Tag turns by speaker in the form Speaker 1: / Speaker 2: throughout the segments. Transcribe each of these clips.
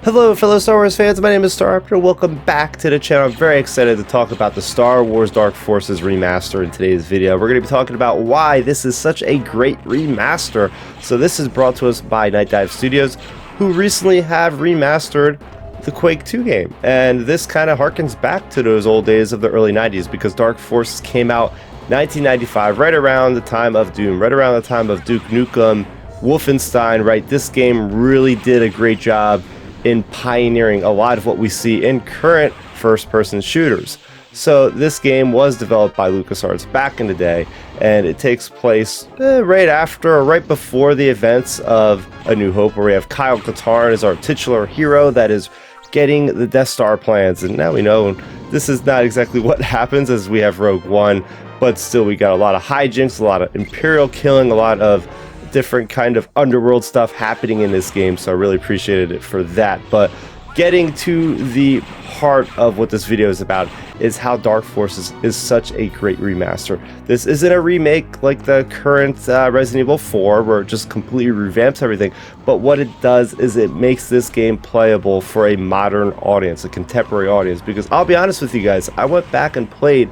Speaker 1: Hello fellow Star Wars fans, my name is Staraptor. Welcome back to the channel. I'm very excited to talk about the Star Wars Dark Forces Remaster in today's video. We're going to be talking about why this is such a great remaster. So this is brought to us by Nightdive Studios, who recently have remastered the Quake 2 game. And this kind of harkens back to those old days of the early 90s because Dark Forces came out 1995, right around the time of Doom, right around the time of Duke Nukem, Wolfenstein, right? This game really did a great job in pioneering a lot of what we see in current first-person shooters. So this game was developed by LucasArts back in the day, and it takes place right after or right before the events of A New Hope, where we have Kyle Katarn as our titular hero that is getting the Death Star plans. And now we know this is not exactly what happens, as we have Rogue One, but still we got a lot of hijinks, a lot of Imperial killing, a lot of different kind of underworld stuff happening in this game, so I really appreciated it for that. But getting to the heart of what this video is about is how Dark Forces is such a great remaster. This isn't a remake like the current Resident Evil 4 where it just completely revamps everything, but what it does is it makes this game playable for a modern audience, a contemporary audience. Because I'll be honest with you guys, I went back and played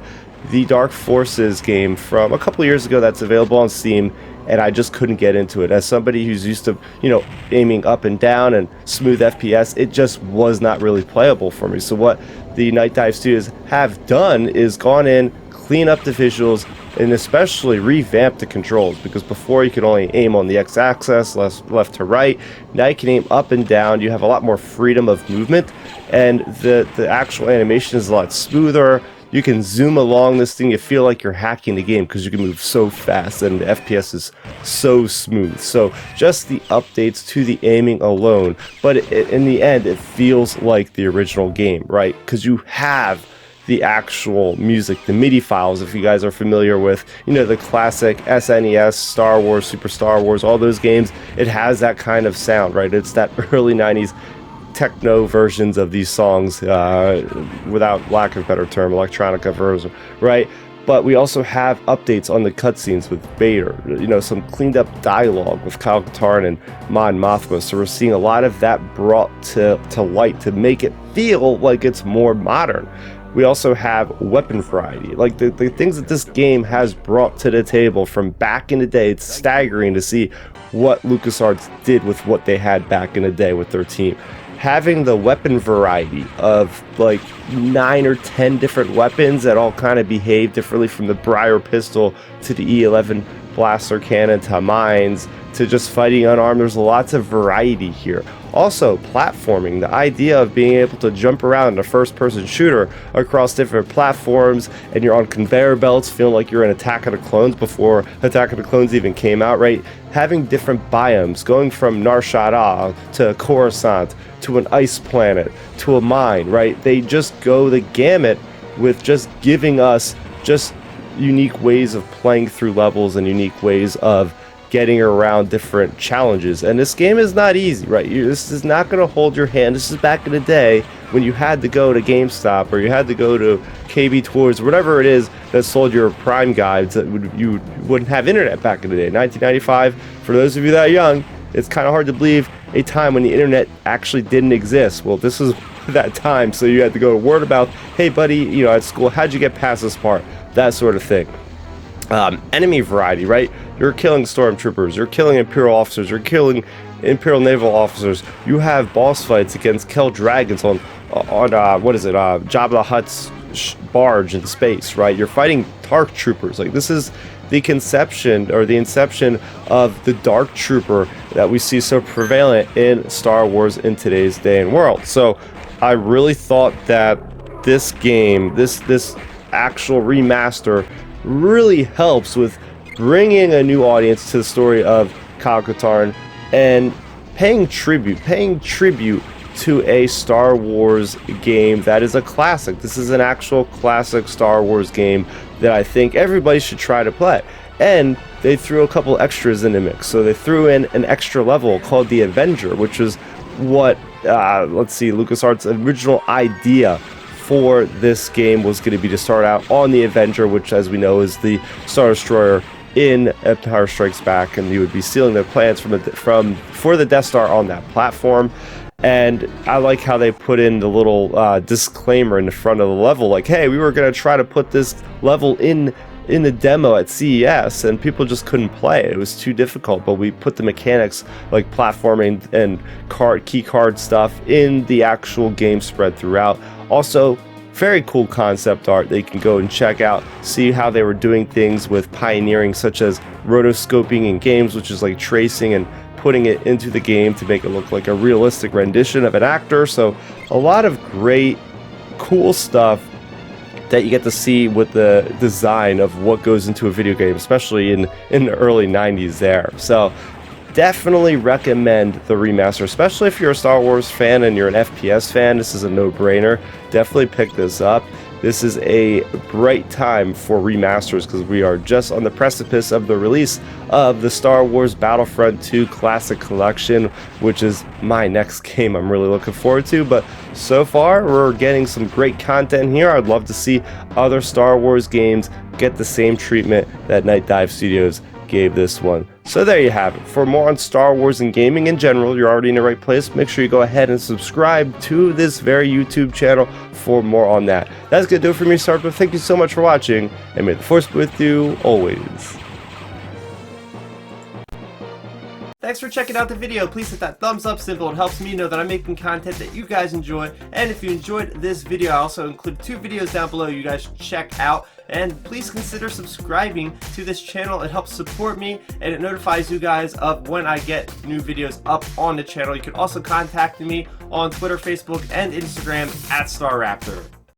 Speaker 1: the Dark Forces game from a couple years ago that's available on Steam, and I just couldn't get into it. As somebody who's used to, aiming up and down and smooth FPS, it just was not really playable for me. So what the Nightdive Studios have done is gone in, clean up the visuals, and especially revamp the controls, because before you could only aim on the x-axis, left to right. Now you can aim up and down. You have a lot more freedom of movement, and the actual animation is a lot smoother. You can zoom along this thing. You feel like you're hacking the game because you can move so fast and the FPS is so smooth. So just the updates to the aiming alone, but in the end, it feels like the original game, right? Because you have the actual music, the MIDI files, if you guys are familiar with, the classic SNES, Star Wars, Super Star Wars, all those games. It has that kind of sound, right? It's that early 90s techno versions of these songs, without lack of a better term, electronica version, right? But we also have updates on the cutscenes with Vader, some cleaned up dialogue with Kyle Katarn and Mon Mothma. So we're seeing a lot of that brought to light to make it feel like it's more modern. We also have weapon variety, like the things that this game has brought to the table from back in the day. It's staggering to see what LucasArts did with what they had back in the day with their team. Having the weapon variety of like 9 or 10 different weapons that all kind of behave differently, from the Briar pistol to the E11 blaster cannon to mines to just fighting unarmed. There's lots of variety here. Also, platforming, the idea of being able to jump around in a first-person shooter across different platforms, and you're on conveyor belts feeling like you're in Attack of the Clones before Attack of the Clones even came out, right? Having different biomes, going from Nar Shaddaa to Coruscant to an ice planet to a mine, right? They just go the gamut with just giving us just unique ways of playing through levels and unique ways of getting around different challenges. And this game is not easy, right? This is not going to hold your hand. This is back in the day when you had to go to GameStop or you had to go to KB Toys, whatever it is that sold your Prime guides. That you wouldn't have internet back in the day. 1995, for those of you that are young, it's kind of hard to believe a time when the internet actually didn't exist. Well, this is that time, so you had to go word of mouth. Hey buddy, at school, how'd you get past this part? That sort of thing. Enemy variety, right? You're killing stormtroopers, you're killing Imperial officers, you're killing Imperial naval officers. You have boss fights against Kel Dragons on Jabba the Hutt's barge in space, right? You're fighting Dark Troopers. Like, this is the conception or the inception of the Dark Trooper that we see so prevalent in Star Wars in today's day and world. So I really thought that this game, this actual remaster, really helps with bringing a new audience to the story of Kyle Katarn and paying tribute to a Star Wars game that is a classic. This is an actual classic Star Wars game that I think everybody should try to play. And they threw a couple extras in the mix. So they threw in an extra level called the Avenger, which is what, LucasArts' original idea for this game was going to be to start out on the Avenger, which, as we know, is the Star Destroyer in Empire Strikes Back, and you would be stealing the plans for the Death Star on that platform. And I like how they put in the little disclaimer in the front of the level, like, hey, we were going to try to put this level in the demo at CES, and people just couldn't play it. It was too difficult, but we put the mechanics like platforming and key card stuff in the actual game spread throughout. Also, very cool concept art that you can go and check out, see how they were doing things with pioneering, such as rotoscoping in games, which is like tracing and putting it into the game to make it look like a realistic rendition of an actor. So a lot of great, cool stuff that you get to see with the design of what goes into a video game, especially in the early 90s there. So definitely recommend the remaster, especially if you're a Star Wars fan and you're an FPS fan. This is a no-brainer. Definitely pick this up. This is a bright time for remasters because we are just on the precipice of the release of the Star Wars Battlefront 2 Classic Collection, which is my next game I'm really looking forward to. But so far, we're getting some great content here. I'd love to see other Star Wars games get the same treatment that Nightdive Studios gave this one. So there you have it. For more on Star Wars and gaming in general, you're already in the right place. Make sure you go ahead and subscribe to this very YouTube channel for more on that. That's going to do it for me, Star Raptor. Thank you so much for watching, and may the Force be with you always. Thanks for checking out the video. Please hit that thumbs up symbol. It helps me know that I'm making content that you guys enjoy. And if you enjoyed this video, I also include 2 videos down below you guys should check out. And please consider subscribing to this channel. It helps support me, and it notifies you guys of when I get new videos up on the channel. You can also contact me on Twitter, Facebook, and Instagram at StarRaptor.